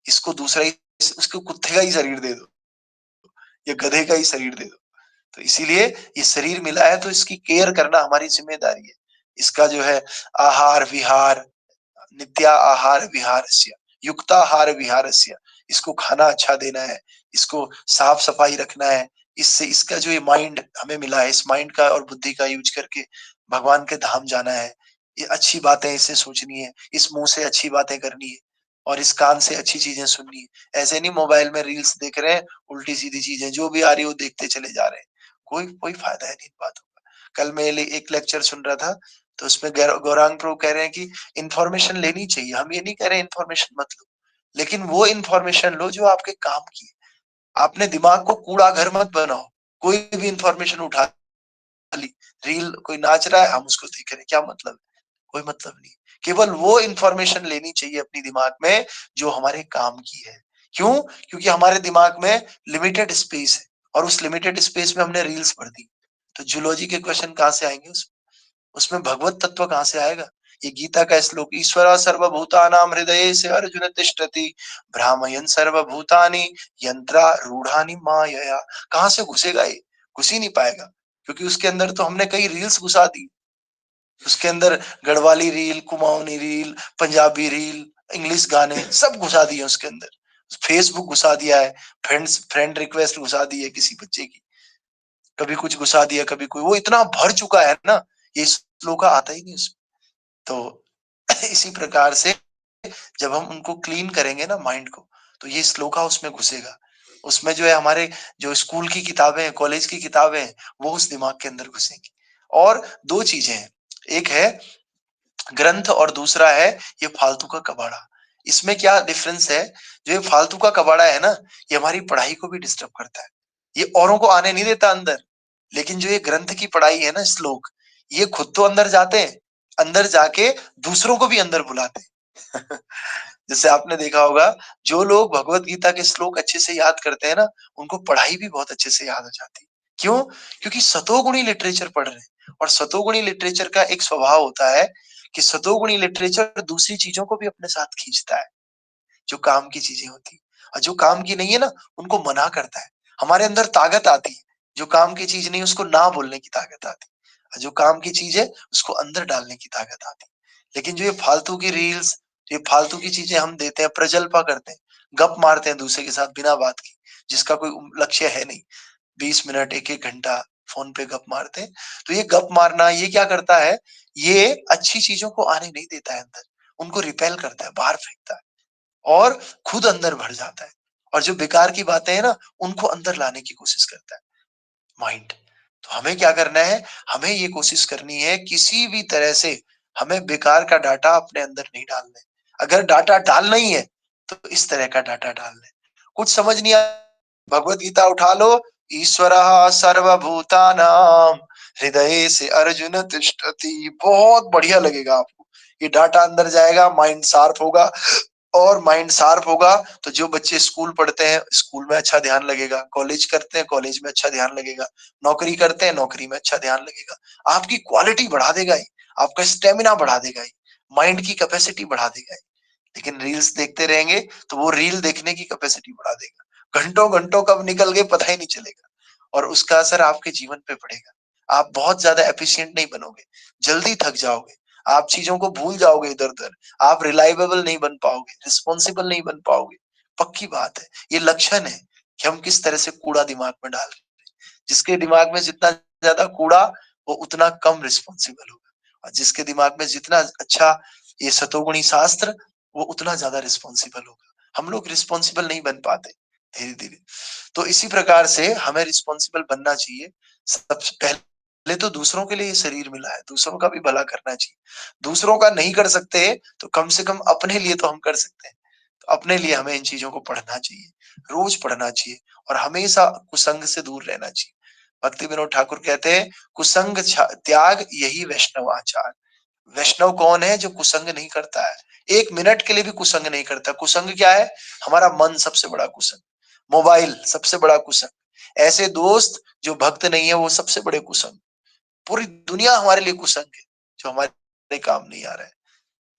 इसको दूसरा ही, उसको कुत्ते का ही शरीर दे दो या गधे का ही शरीर दे दो। तो इसीलिए ये शरीर मिला है तो इसकी केयर करना हमारी जिम्मेदारी है। इसका जो है आहार विहार, नित्या आहार विहारस्य, युक्ताहार विहारस्य, इसको खाना अच्छा देना है, इसको साफ सफाई रखना है, इससे इसका जो ये माइंड हमें मिला है, इस माइंड का और बुद्धि का यूज करके भगवान के धाम जाना है। ये अच्छी बातें इससे सोचनी है, इस मुंह से अच्छी बातें करनी है और इस कान से अच्छी चीजें सुननी है। ऐसे नहीं मोबाइल में रील्स देख रहे हैं, उल्टी सीधी चीजें जो भी आ रही है वो देखते चले जा रहे हैं। कोई कोई फायदा है नहीं इन बातों का। कल मैं एक लेक्चर सुन रहा था, तो उसमें गौरांग प्रभु कह रहे हैं कि इंफॉर्मेशन लेनी चाहिए। हम ये नहीं कह रहे इंफॉर्मेशन मत लो, लेकिन वो इंफॉर्मेशन लो जो आपके काम की है। आपने दिमाग को कूड़ा घर मत बनाओ। कोई भी इंफॉर्मेशन उठा ली, रील कोई नाच रहा है हम उसको देख रहे हैं, क्या मतलब है? कोई मतलब नहीं। केवल वो इंफॉर्मेशन लेनी चाहिए अपनी दिमाग में जो हमारे काम की है। क्यों? क्योंकि हमारे दिमाग में लिमिटेड स्पेस है और उस लिमिटेड स्पेस में हमने रील्स भर दी। तो जूलॉजी के क्वेश्चन कहाँ से आएंगे? उसमें भगवत तत्व कहाँ से आएगा? ये गीता का श्लोक, ईश्वर सर्वभूतानां हृदये से अर्जुन तिष्ठति भ्रामयन् सर्वभूतानि यंत्रारूढ़ानि मायया। कहाँ से घुसेगा ये? घुस ही नहीं पाएगा, क्योंकि उसके अंदर तो हमने कई रील्स घुसा दी। उसके अंदर Garhwali reel, Kumaoni reel, Punjabi reel, English गाने सब घुसा दिए उसके अंदर। फेसबुक घुसा दिया है, फ्रेंड रिक्वेस्ट घुसा दी है किसी बच्चे की, कभी कुछ घुसा दिया, कभी कोई, वो इतना भर चुका है ना, ये श्लोक आता ही नहीं उसमें। तो इसी प्रकार से जब हम उनको क्लीन करेंगे ना माइंड को, तो ये श्लोका उसमें घुसेगा। उसमें जो है हमारे जो स्कूल की किताबें हैं, कॉलेज की किताबें हैं, वो उस दिमाग के अंदर घुसेंगी। और दो चीजें हैं, एक है ग्रंथ और दूसरा है ये फालतू का कबाड़ा। इसमें क्या डिफरेंस है? जो ये फालतू का कबाड़ा है ना, ये हमारी पढ़ाई को भी डिस्टर्ब करता है, ये औरों को आने नहीं देता अंदर। लेकिन जो ये ग्रंथ की पढ़ाई है ना, श्लोक, ये खुद तो अंदर जाते हैं, अंदर जाके दूसरों को भी अंदर बुलाते हैं। जैसे आपने देखा होगा, जो लोग भगवत गीता के श्लोक अच्छे से याद करते हैं ना, उनको पढ़ाई भी बहुत अच्छे से याद हो जाती है। क्यों? क्योंकि सतोगुणी लिटरेचर पढ़ रहे हैं। और सतोगुणी लिटरेचर का एक स्वभाव होता है कि सतोगुणी लिटरेचर दूसरी चीजों को भी अपने साथ खींचता है, जो काम की चीजें होती है। और जो काम की नहीं है ना, उनको मना करता है। हमारे अंदर ताकत आती है, जो काम की चीज नहीं उसको ना बोलने की ताकत आती है, और जो काम की चीज है उसको अंदर डालने की ताकत आती है। लेकिन जो ये फालतू की रील्स, ये फालतू की चीजें हम देते हैं, प्रजल्पा करते हैं, गप मारते हैं दूसरे के साथ बिना बात की, जिसका कोई लक्ष्य है नहीं, 20 मिनट, एक एक घंटा फोन पे गप मारते हैं। तो ये गप मारना ये क्या करता है? ये अच्छी चीजों को आने नहीं देता है अंदर, उनको रिपेल करता है, बाहर फेंकता है और खुद अंदर भर जाता है। और जो बेकार की बातें हैं ना, उनको अंदर लाने की कोशिश करता है माइंड। तो हमें क्या करना है? हमें ये कोशिश करनी है किसी भी तरह से हमें बेकार का डाटा अपने अंदर नहीं डालना है। अगर डाटा डालना ही है तो इस तरह का डाटा डालना है। कुछ समझ नहीं आया, भगवत गीता उठा लो, ईश्वरः सर्वभूतानां हृदये से अर्जुन तिष्ठति, बहुत बढ़िया लगेगा आपको। ये डाटा अंदर जाएगा, माइंड शार्प होगा। और माइंड शार्प होगा तो जो बच्चे स्कूल पढ़ते हैं स्कूल में अच्छा ध्यान लगेगा, कॉलेज करते हैं कॉलेज में अच्छा ध्यान लगेगा, नौकरी करते हैं नौकरी में अच्छा ध्यान लगेगा। आपकी क्वालिटी बढ़ा देगा ये, आपका स्टेमिना बढ़ा देगा ये, माइंड की कैपेसिटी बढ़ा देगा ये। लेकिन रील्स देखते रहेंगे तो वो रील देखने की कैपेसिटी बढ़ा देगा, घंटों घंटों कब निकल गए पता ही नहीं चलेगा, और उसका असर आपके जीवन पे पड़ेगा। आप बहुत ज्यादा एफिशिएंट नहीं बनोगे, जल्दी थक जाओगे, आप चीजों को भूल जाओगे इधर उधर, आप रिलायबल नहीं बन पाओगे, रिस्पॉन्सिबल नहीं बन पाओगे। पक्की बात है, ये लक्षण है कि हम किस तरह से कूड़ा दिमाग में डाल रहे हैं। जिसके दिमाग में जितना ज्यादा कूड़ा, वो उतना कम रिस्पॉन्सिबल होगा, और जिसके दिमाग में जितना अच्छा ये सतोगुणी शास्त्र, वो उतना ज्यादा रिस्पॉन्सिबल होगा। हम लोग रिस्पॉन्सिबल नहीं बन पाते धीरे धीरे। तो इसी प्रकार से हमें रिस्पॉन्सिबल बनना चाहिए। सबसे पहले तो दूसरों के लिए ये शरीर मिला है, दूसरों का भी भला करना चाहिए। दूसरों का नहीं कर सकते तो कम से कम अपने लिए तो हम कर सकते हैं। तो अपने लिए हमें इन चीजों को पढ़ना चाहिए, रोज पढ़ना चाहिए, और हमेशा कुसंग से दूर रहना चाहिए। भक्ति विनोद ठाकुर कहते हैं, कुसंग त्याग यही वैष्णव आचार। वैष्णव कौन है? जो कुसंग नहीं करता है, एक मिनट के लिए भी कुसंग नहीं करता। कुसंग क्या है? हमारा मन सबसे बड़ा कुसंग, मोबाइल सबसे बड़ा कुसंग, ऐसे दोस्त जो भक्त नहीं है वो सबसे बड़े कुसंग। पूरी दुनिया हमारे लिए कुसंग है जो हमारे काम नहीं आ रहा है।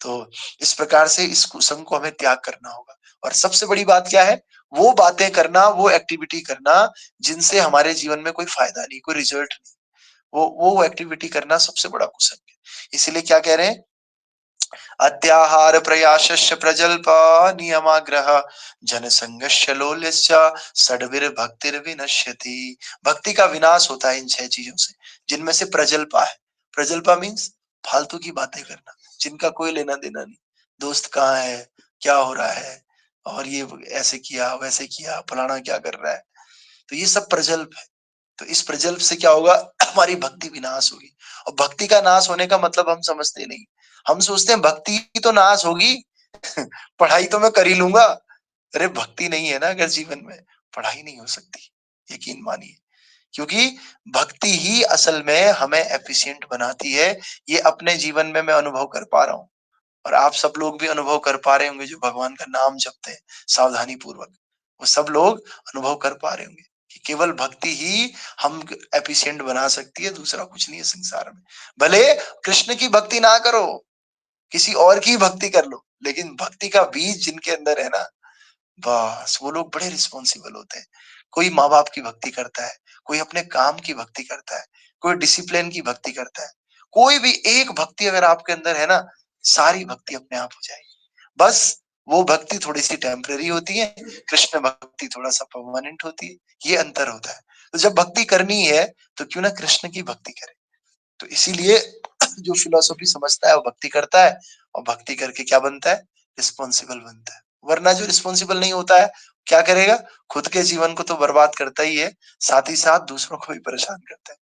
तो इस प्रकार से इस कुसंग को हमें त्याग करना होगा। और सबसे बड़ी बात क्या है? वो बातें करना, वो एक्टिविटी करना जिनसे हमारे जीवन में कोई फायदा नहीं, कोई रिजल्ट नहीं, वो एक्टिविटी करना सबसे बड़ा कुसंग है। इसीलिए क्या कह रहे हैं? अत्याहार प्रयासस्य प्रजल्प नियमाग्रह जनसंगस्य लोल्यस्य षड्वीर भक्तिर विनश्यति। भक्ति का विनाश होता है इन 6 चीजों से, जिनमें से प्रजल्पा है। प्रजल्पा मीन्स फालतू की बातें करना, जिनका कोई लेना देना नहीं। दोस्त कहाँ है, क्या हो रहा है, और ये ऐसे किया वैसे किया, फलाना क्या कर रहा है, तो ये सब प्रजल्प है। तो इस प्रजल्प से क्या होगा, हमारी भक्ति विनाश होगी। और भक्ति का नाश होने का मतलब हम समझते नहीं। हम सोचते हैं भक्ति तो नाश होगी, पढ़ाई तो मैं कर ही लूंगा। अरे भक्ति नहीं है ना अगर जीवन में, पढ़ाई नहीं हो सकती, यकीन मानिए। क्योंकि भक्ति ही असल में हमें एफिशिएंट बनाती है। ये अपने जीवन में मैं अनुभव कर पा रहा हूँ, और आप सब लोग भी अनुभव कर पा रहे होंगे जो भगवान का नाम जपते हैं सावधानी पूर्वक। वो सब लोग अनुभव कर पा रहे होंगे कि केवल भक्ति ही हम एफिशिएंट बना सकती है, दूसरा कुछ नहीं है संसार में। भले कृष्ण की भक्ति ना करो, किसी और की भक्ति कर लो, लेकिन भक्ति का बीज जिनके अंदर है ना, बस वो लोग बड़े रिस्पॉन्सिबल होते हैं। कोई माँ बाप की भक्ति करता है, कोई अपने काम की भक्ति करता है, कोई डिसिप्लिन की भक्ति करता है। कोई भी एक भक्ति अगर आपके अंदर है ना, सारी भक्ति अपने आप हो जाएगी। बस वो भक्ति थोड़ी सी टेम्पररी होती है, कृष्ण भक्ति थोड़ा सा परमानेंट होती है, ये अंतर होता है। तो जब भक्ति करनी है तो क्यों ना कृष्ण की भक्ति करें। तो इसीलिए जो फिलोसॉफी समझता है वो भक्ति करता है, और भक्ति करके क्या बनता है, रिस्पॉन्सिबल बनता है। वरना जो रिस्पॉन्सिबल नहीं होता है क्या करेगा, खुद के जीवन को तो बर्बाद करता ही है, साथ ही साथ दूसरों को भी परेशान करता है।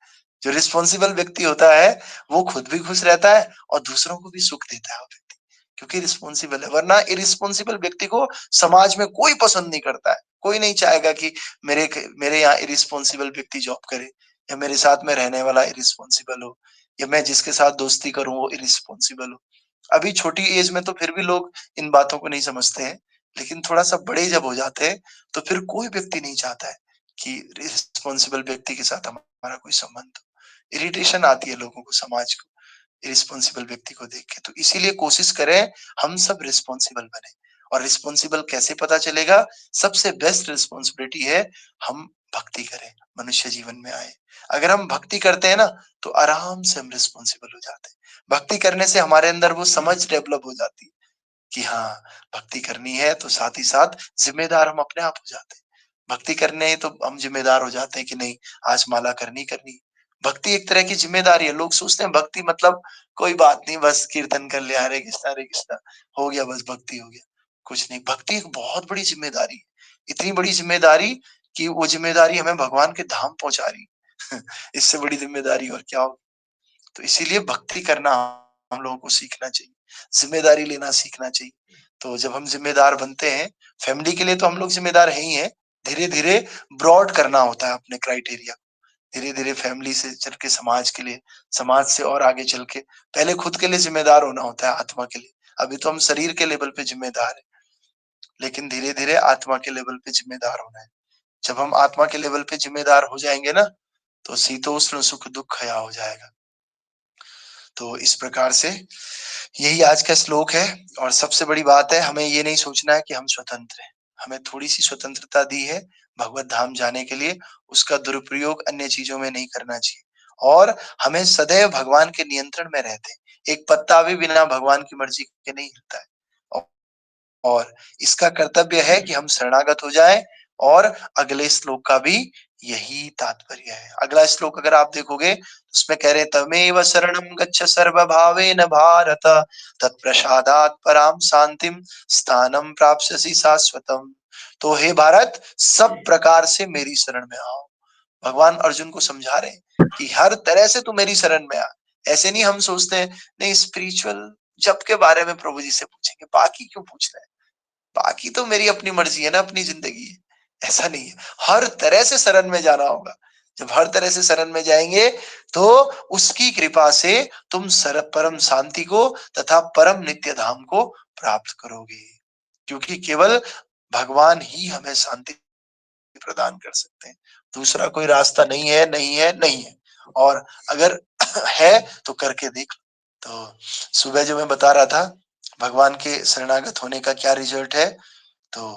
जो रिस्पॉन्सिबल व्यक्ति होता है वो खुद भी खुश रहता है और दूसरों को भी सुख देता है वो व्यक्ति, क्योंकि रिस्पॉन्सिबल है। वरना इरिस्पॉन्सिबल व्यक्ति को समाज में कोई पसंद नहीं करता है। कोई नहीं चाहेगा कि मेरे यहाँ इरिस्पॉन्सिबल व्यक्ति जॉब करे, या मेरे साथ में रहने वाला इरिस्पॉन्सिबल हो, या मैं जिसके साथ दोस्ती करूं वो इरिस्पॉन्सिबल हो। अभी छोटी एज में तो फिर भी लोग इन बातों को नहीं समझते हैं, लेकिन थोड़ा सा बड़े जब हो जाते हैं तो फिर कोई व्यक्ति नहीं चाहता है कि रिस्पॉन्सिबल व्यक्ति के साथ हमारा कोई संबंध हो। इरिटेशन आती है लोगों को, समाज को, रिस्पॉन्सिबल व्यक्ति को देख के। तो इसीलिए कोशिश करें हम सब रिस्पॉन्सिबल बने। और रिस्पॉन्सिबल कैसे पता चलेगा, सबसे बेस्ट रिस्पॉन्सिबिलिटी है हम भक्ति करें, मनुष्य जीवन में आए। अगर हम भक्ति करते हैं ना तो आराम से हम रिस्पॉन्सिबल हो जाते हैं। भक्ति करने से हमारे अंदर वो समझ डेवलप हो जाती है कि हाँ, भक्ति करनी है तो साथ ही साथ जिम्मेदार हम अपने आप हो जाते हैं। भक्ति करने है तो हम जिम्मेदार हो जाते हैं कि नहीं, आज माला करनी करनी। भक्ति एक तरह की जिम्मेदारी है। लोग सोचते हैं भक्ति मतलब कोई बात नहीं, बस कीर्तन कर लिया, हरे कृष्णा हो गया, बस भक्ति हो गया। कुछ नहीं, भक्ति एक बहुत बड़ी जिम्मेदारी है। इतनी बड़ी जिम्मेदारी कि वो जिम्मेदारी हमें भगवान के धाम पहुंचा रही है। इससे बड़ी जिम्मेदारी और क्या हो। तो इसीलिए भक्ति करना हम लोगों को सीखना चाहिए, जिम्मेदारी लेना सीखना चाहिए। तो जब हम जिम्मेदार बनते हैं, फैमिली के लिए तो हम लोग जिम्मेदार है ही हैं। धीरे धीरे ब्रॉड करना होता है अपने क्राइटेरिया। धीरे धीरे फैमिली से चल के समाज के लिए, समाज से और आगे चल के पहले खुद के लिए जिम्मेदार होना होता है, आत्मा के लिए। अभी तो हम शरीर के लेवल पे जिम्मेदार है, लेकिन धीरे धीरे आत्मा के लेवल पे जिम्मेदार होना है। जब हम आत्मा के लेवल पे जिम्मेदार हो जाएंगे ना, तो शीतोष्ण सुख दुख खया हो जाएगा। तो इस प्रकार से यही आज का श्लोक है। और सबसे बड़ी बात है, हमें ये नहीं सोचना है कि हम स्वतंत्र हैं। हमें थोड़ी सी स्वतंत्रता दी है भगवत धाम जाने के लिए, उसका दुरुपयोग अन्य चीजों में नहीं करना चाहिए। और हमें सदैव भगवान के नियंत्रण में रहते हैं। एक पत्ता भी बिना भगवान की मर्जी के नहीं हिलता है। और इसका कर्तव्य है कि हम शरणागत हो जाएं। और अगले श्लोक का भी यही तात्पर्य है। अगला श्लोक अगर आप देखोगे तो उसमें कह रहे तमेव शरणं गच्छ सर्वभावेन भारत तत्प्रसादात् पराम शांतिम स्थानम प्राप्स्यसि शाश्वतम। तो हे भारत, सब प्रकार से मेरी शरण में आओ। भगवान अर्जुन को समझा रहे हैं कि हर तरह से तू मेरी शरण में आ। ऐसे नहीं हम सोचते हैं नहीं स्पिरिचुअल जप के बारे में प्रभु जी से पूछेंगे, बाकी क्यों पूछना है, बाकी तो मेरी अपनी मर्जी है ना, अपनी जिंदगी है। ऐसा नहीं है, हर तरह से शरण में जाना होगा। जब हर तरह से शरण में जाएंगे तो उसकी कृपा से तुम परम शांति को तथा परम नित्य धाम को प्राप्त करोगे। क्योंकि केवल भगवान ही हमें शांति प्रदान कर सकते हैं। दूसरा कोई रास्ता नहीं है, नहीं है, नहीं है। और अगर है तो करके देख लो। तो सुबह जो मैं बता रहा था भगवान के शरणागत होने का क्या रिजल्ट है, तो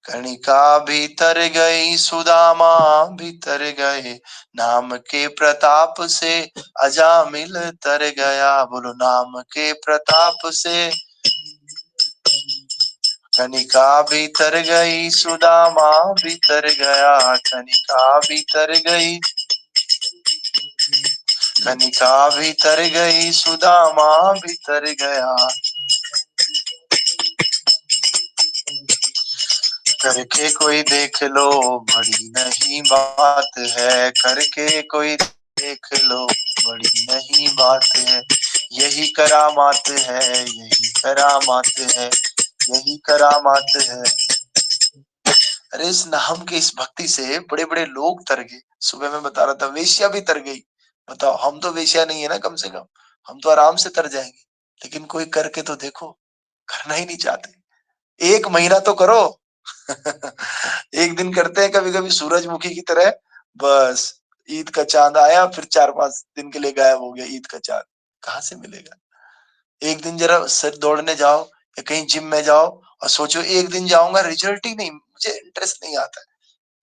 कणिका भीतर गई सुदामा भीतर गए, नाम के प्रताप से अजामिल तर गया। बोलो नाम के प्रताप से। कनिका भीतर गई सुदामा भीतर गया, कनिका भीतर गई, कनिका भीतर गई सुदामा भीतर गया। करके कोई देख लो बड़ी नहीं बात है, करके कोई देख लो बड़ी नहीं बात है, यही करामात है, यही करामात है, यही करामात है। अरे इस नाम के इस भक्ति से बड़े बड़े लोग तर गए। सुबह मैं बता रहा था वेश्या भी तर गई। बताओ हम तो वेश्या नहीं है ना, कम से कम हम तो आराम से तर जाएंगे, लेकिन कोई करके तो देखो, करना ही नहीं चाहते। एक महीना तो करो। एक दिन करते हैं कभी कभी सूरजमुखी की तरह, बस ईद का चांद आया फिर 4-5 दिन के लिए गायब हो गया। ईद का चांद कहाँ से मिलेगा। एक दिन जरा सिर दौड़ने जाओ या कहीं जिम में जाओ और सोचो एक दिन जाऊंगा, रिजल्ट ही नहीं, मुझे इंटरेस्ट नहीं आता है।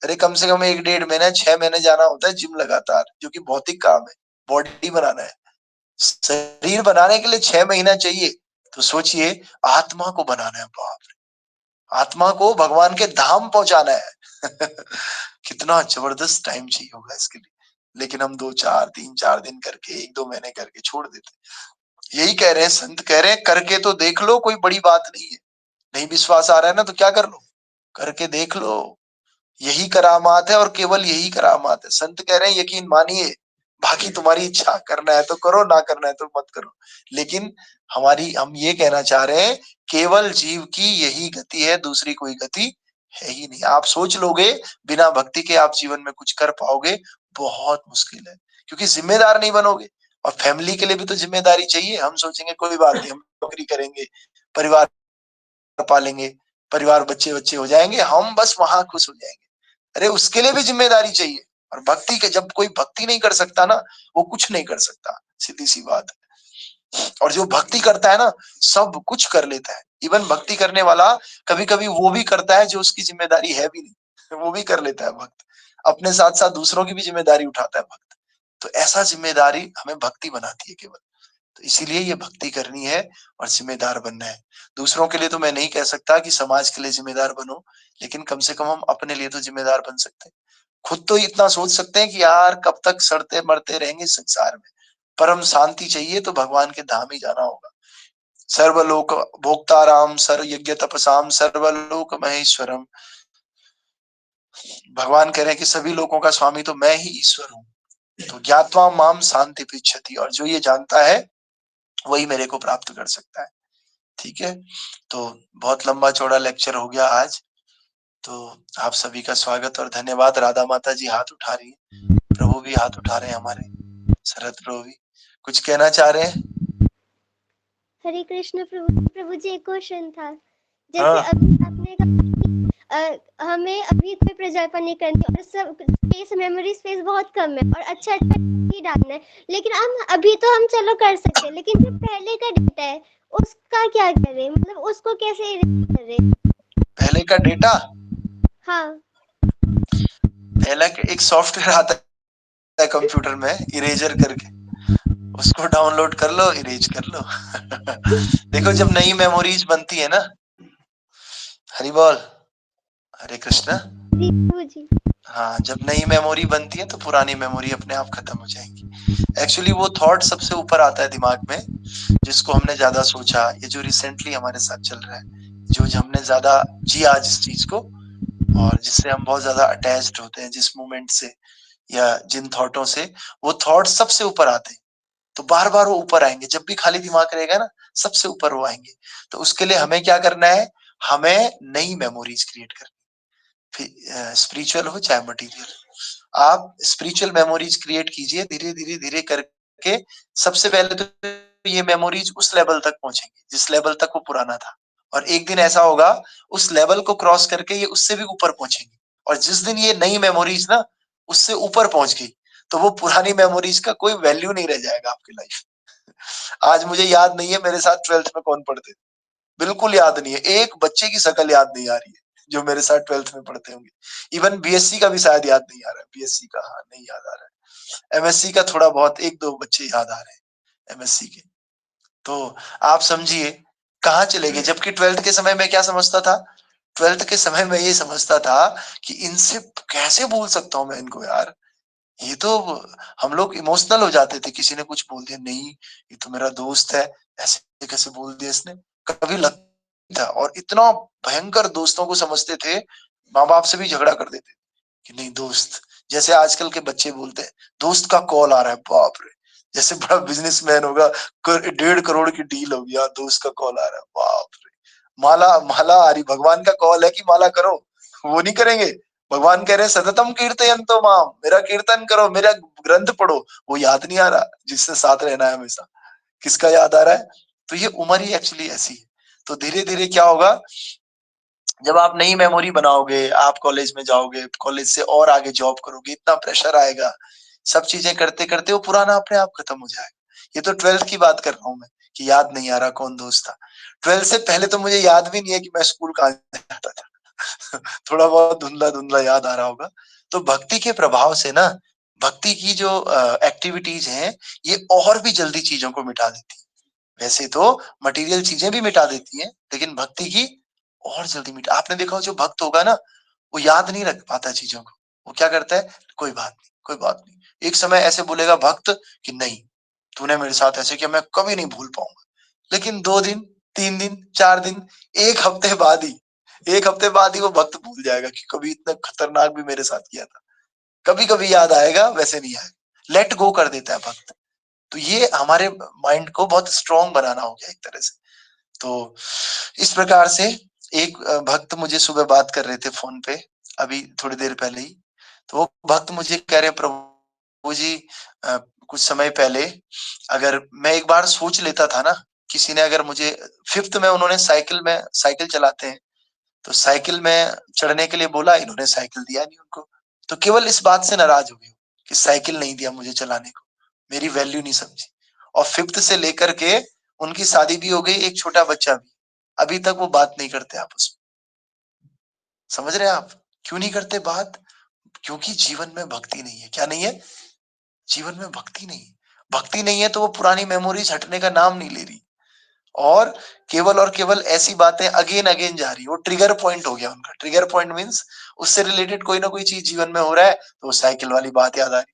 अरे कम से कम 1-1.5 महीना 6 महीने जाना होता है जिम लगातार, जो कि भौतिक काम है, बॉडी बनाना है। शरीर बनाने के लिए 6 महीना चाहिए, तो सोचिए आत्मा को बनाना है। बाप रे, आत्मा को भगवान के धाम पहुंचाना है। कितना जबरदस्त टाइम चाहिए होगा इसके लिए, लेकिन हम 2-4 3-4 दिन करके 1-2 महीने करके छोड़ देते। यही कह रहे हैं संत, कह रहे हैं करके तो देख लो, कोई बड़ी बात नहीं है। नहीं विश्वास आ रहा है ना, तो क्या कर लो, करके देख लो, यही करामात है और केवल यही करामात है। संत कह रहे हैं यकीन मानिए, बाकी तुम्हारी इच्छा, करना है तो करो, ना करना है तो मत करो। लेकिन हम ये कहना चाह रहे हैं केवल जीव की यही गति है, दूसरी कोई गति है ही नहीं। आप सोच लोगे बिना भक्ति के आप जीवन में कुछ कर पाओगे, बहुत मुश्किल है, क्योंकि जिम्मेदार नहीं बनोगे। और फैमिली के लिए भी तो जिम्मेदारी चाहिए। हम सोचेंगे कोई बात नहीं, हम नौकरी करेंगे, परिवार पालेंगे, परिवार बच्चे बच्चे हो जाएंगे, हम बस वहां खुश हो जाएंगे। अरे उसके लिए भी जिम्मेदारी चाहिए। और भक्ति के, जब कोई भक्ति नहीं कर सकता ना, वो कुछ नहीं कर सकता, सीधी सी बात है। और जो भक्ति करता है ना, सब कुछ कर लेता है। इवन भक्ति करने वाला कभी कभी वो भी करता है जो उसकी जिम्मेदारी है भी नहीं, वो भी कर लेता है भक्त, अपने साथ साथ दूसरों की भी जिम्मेदारी उठाता है भक्त। तो ऐसा जिम्मेदारी हमें भक्ति बनाती है केवल। तो इसीलिए ये भक्ति करनी है और जिम्मेदार बनना है। दूसरों के लिए तो मैं नहीं कह सकता कि समाज के लिए जिम्मेदार बनो, लेकिन कम से कम हम अपने लिए तो जिम्मेदार बन सकते हैं। खुद तो इतना सोच सकते हैं कि यार कब तक सड़ते मरते रहेंगे इस संसार में, परम शांति चाहिए तो भगवान के धाम ही जाना होगा। सर्वलोक भोक्ताराम सर्व यज्ञ तपसाम सर्वलोक महेश्वरम। भगवान कह रहे हैं कि सभी लोगों का स्वामी तो मैं ही ईश्वर हूँ। तो ज्ञात्वा माम शांति पृच्छति, और जो ये जानता है वही मेरे को प्राप्त कर सकता है। ठीक है, तो बहुत लंबा चौड़ा लेक्चर हो गया आज। तो आप सभी का स्वागत और धन्यवाद। राधा माता जी हाथ उठा रही है, प्रभु भी हाथ उठा रहे हैं हमारे, शरद प्रभु भी कुछ कहना चाह रहे हैं। हरे कृष्ण प्रभु। प्रभु जी एक क्वेश्चन था, जैसे हाँ अभी आपने कहा कि हमें अभी कोई प्रजापन नहीं करनी और सब स्पेस, मेमोरी स्पेस बहुत कम है और अच्छा ही डालना है, लेकिन अभी तो हम चलो कर सकते हैं, लेकिन जो पहले का डेटा है उसका क्या करें, मतलब उसको कैसे erase करें? पहले का डेटा, हाँ पहला एक सॉफ्टवेयर आता है कंप्यूटर में इरेजर करके, उसको डाउनलोड कर लो, इरेज कर लो। देखो जब नई मेमोरीज बनती है ना, हरि बोल, हरे कृष्णा। जी प्रभु जी। हाँ, जब नई मेमोरी बनती है तो पुरानी मेमोरी अपने आप खत्म हो जाएंगी। एक्चुअली वो थॉट सबसे ऊपर आता है दिमाग में, जिसको हमने ज्यादा सोचा, ये जो रिसेंटली हमारे साथ चल रहा है, जो हमने ज्यादा जिया जिस चीज को, और जिससे हम बहुत ज्यादा अटैच्ड होते हैं, जिस मोमेंट से या जिन थॉटों से, वो थॉट सबसे ऊपर आते हैं। तो बार बार वो ऊपर आएंगे, जब भी खाली दिमाग रहेगा ना, सबसे ऊपर वो आएंगे। तो उसके लिए हमें क्या करना है, हमें नई मेमोरीज क्रिएट करनी, स्पिरिचुअल हो चाहे मटेरियल। आप स्पिरिचुअल मेमोरीज क्रिएट कीजिए, धीरे धीरे धीरे करके। सबसे पहले तो ये मेमोरीज उस लेवल तक पहुंचेंगे जिस लेवल तक वो पुराना था, और एक दिन ऐसा होगा उस लेवल को क्रॉस करके ये उससे भी ऊपर पहुंचेंगे। और जिस दिन ये नई मेमोरीज ना उससे ऊपर पहुंच गई, तो वो पुरानी मेमोरीज का कोई वैल्यू नहीं रह जाएगा आपकी लाइफ। आज मुझे याद नहीं है मेरे साथ 12th में कौन पढ़ते थे, बिल्कुल याद नहीं है, एक बच्चे की शक्ल याद नहीं आ रही है, जो मेरे साथ 12th में पढ़ते होंगे। इवन बीएससी का भी शायद याद नहीं आ रहा है, बीएससी का हाँ नहीं याद आ रहा है। एमएससी का थोड़ा बहुत एक दो बच्चे याद आ रहे हैं एमएससी के। तो आप समझिए कहाँ चले गए, जबकि 12th के समय में क्या समझता था, 12th के समय में ये समझता था कि इनसे कैसे बोल सकता हूँ मैं इनको यार, ये तो हम लोग इमोशनल हो जाते थे, किसी ने कुछ बोल दिया, नहीं ये तो मेरा दोस्त है, ऐसे कैसे बोल दिया इसने, कभी लगता था। और इतना भयंकर दोस्तों को समझते थे, माँ बाप से भी झगड़ा कर देते कि नहीं दोस्त, जैसे आजकल के बच्चे बोलते हैं दोस्त का कॉल आ रहा है, बाप रे, जैसे बड़ा बिजनेसमैन होगा, 1.5 करोड़ की डील होगी, हाँ दोस्त का कॉल आ रहा है, बाप रे, माला माला आ रही, भगवान का कॉल है कि माला करो, वो नहीं करेंगे। भगवान कह रहे हैं सततम कीर्तयन्तो माम, मेरा कीर्तन करो, मेरा ग्रंथ पढ़ो, वो याद नहीं आ रहा जिससे साथ रहना है हमेशा, किसका याद आ रहा है। तो ये उम्र ही एक्चुअली ऐसी है। तो धीरे धीरे क्या होगा, जब आप नई मेमोरी बनाओगे, आप कॉलेज में जाओगे, कॉलेज से और आगे जॉब करोगे, इतना प्रेशर आएगा, सब चीजें करते करते वो पुराना अपने आप खत्म हो जाएगा। ये तो 12th की बात कर रहा हूँ मैं, कि याद नहीं आ रहा कौन दोस्त था। 12th से पहले तो मुझे याद भी नहीं है कि मैं स्कूल कहाँ जाता था। थोड़ा बहुत धुंधला धुंधला याद आ रहा होगा। तो भक्ति के प्रभाव से ना, भक्ति की जो एक्टिविटीज हैं, ये और भी जल्दी चीजों को मिटा देती है। वैसे तो मटेरियल चीजें भी मिटा देती हैं, लेकिन भक्ति की और जल्दी मिटा। आपने देखा हो जो भक्त होगा ना, वो याद नहीं रख पाता चीजों को, वो क्या करता है, कोई बात नहीं कोई बात नहीं, एक समय ऐसे बोलेगा भक्त कि नहीं तूने मेरे साथ ऐसे किया, मैं कभी नहीं भूल पाऊंगा। लेकिन 2 दिन, 3 दिन, 4 दिन, एक हफ्ते बाद ही वो भक्त भूल जाएगा कि कभी इतना खतरनाक भी मेरे साथ किया था। कभी कभी याद आएगा, वैसे नहीं आएगा, लेट गो कर देता है भक्त। तो ये हमारे माइंड को बहुत स्ट्रांग बनाना हो गया एक तरह से। तो इस प्रकार से एक भक्त मुझे सुबह बात कर रहे थे फोन पे, अभी थोड़ी देर पहले ही। तो वो भक्त मुझे कह रहे, प्रभु जी कुछ समय पहले अगर मैं एक बार सोच लेता था ना, किसी ने अगर मुझे 5th में, उन्होंने साइकिल चलाते हैं, तो साइकिल में चढ़ने के लिए बोला, इन्होंने साइकिल दिया नहीं उनको, तो केवल इस बात से नाराज हो गए कि साइकिल नहीं दिया मुझे चलाने को, मेरी वैल्यू नहीं समझी। और 5th से लेकर के उनकी शादी भी हो गई, एक छोटा बच्चा भी, अभी तक वो बात नहीं करते आपस में। समझ रहे हैं आप क्यों नहीं करते बात? क्योंकि जीवन में भक्ति नहीं है। क्या नहीं है? जीवन में भक्ति नहीं है। भक्ति नहीं है तो वो पुरानी मेमोरीज हटने का नाम नहीं ले रही, और केवल ऐसी बातें अगेन अगेन जा रही है। वो ट्रिगर पॉइंट हो गया उनका। ट्रिगर पॉइंट मींस उससे रिलेटेड कोई ना कोई चीज जीवन में हो रहा है तो वो साइकिल वाली बात याद आ रही,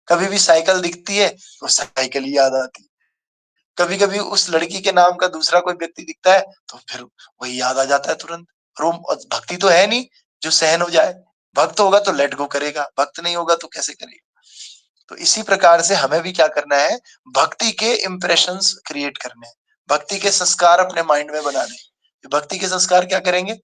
कभी भी साइकिल दिखती है तो साइकिल ही याद आती है, कभी कभी उस लड़की के नाम का दूसरा कोई व्यक्ति दिखता है तो फिर वही याद आ जाता है तुरंत। रोम भक्ति तो है नहीं जो सहन हो जाए, भक्त होगा तो लेट गो करेगा, भक्त नहीं होगा तो कैसे करेगा। तो इसी प्रकार से हमें भी क्या करना है, भक्ति के इंप्रेशंस क्रिएट करने हैं, भक्ति के संस्कार अपने माइंड में बनाने। भक्ति के संस्कार क्या करेंगे,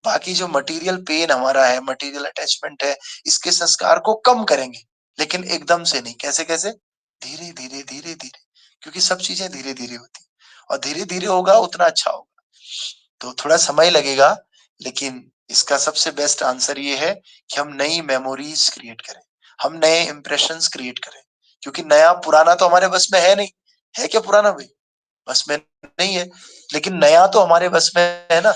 बाकी जो मटेरियल पेन हमारा है, मटेरियल अटैचमेंट है, इसके संस्कार को कम करेंगे, लेकिन एकदम से नहीं। कैसे कैसे? धीरे धीरे धीरे धीरे, क्योंकि सब चीजें धीरे धीरे होती हैं, और धीरे धीरे होगा उतना अच्छा होगा। तो थोड़ा समय लगेगा, लेकिन इसका सबसे बेस्ट आंसर ये है कि हम नई मेमोरीज क्रिएट करें, हम नए इंप्रेशंस क्रिएट करें। क्योंकि नया पुराना तो हमारे बस में है नहीं, है क्या पुराना भाई? बस में नहीं है, लेकिन नया तो हमारे बस में है ना।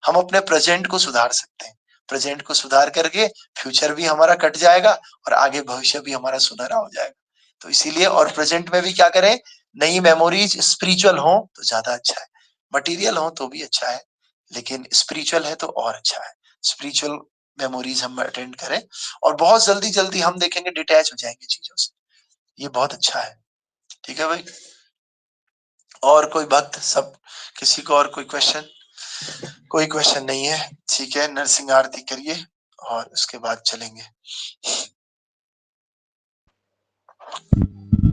हम अपने प्रेजेंट को सुधार सकते हैं, प्रेजेंट को सुधार करके फ्यूचर भी हमारा कट जाएगा और आगे भविष्य भी हमारा सुनहरा हो जाएगा। तो इसीलिए, और प्रेजेंट में भी क्या करें, नई मेमोरीज स्पिरिचुअल हो तो ज्यादा अच्छा है, मटेरियल हो तो भी अच्छा है, लेकिन स्पिरिचुअल है तो और अच्छा है। स्पिरिचुअल मेमोरीज हम अटेंड करें, और बहुत जल्दी जल्दी हम देखेंगे डिटैच हो जाएंगे चीजों से। ये बहुत अच्छा है। ठीक है भाई, और कोई भक्त सब, किसी को और कोई क्वेश्चन? कोई क्वेश्चन नहीं है, ठीक है, नरसिंह आरती करिए और उसके बाद चलेंगे।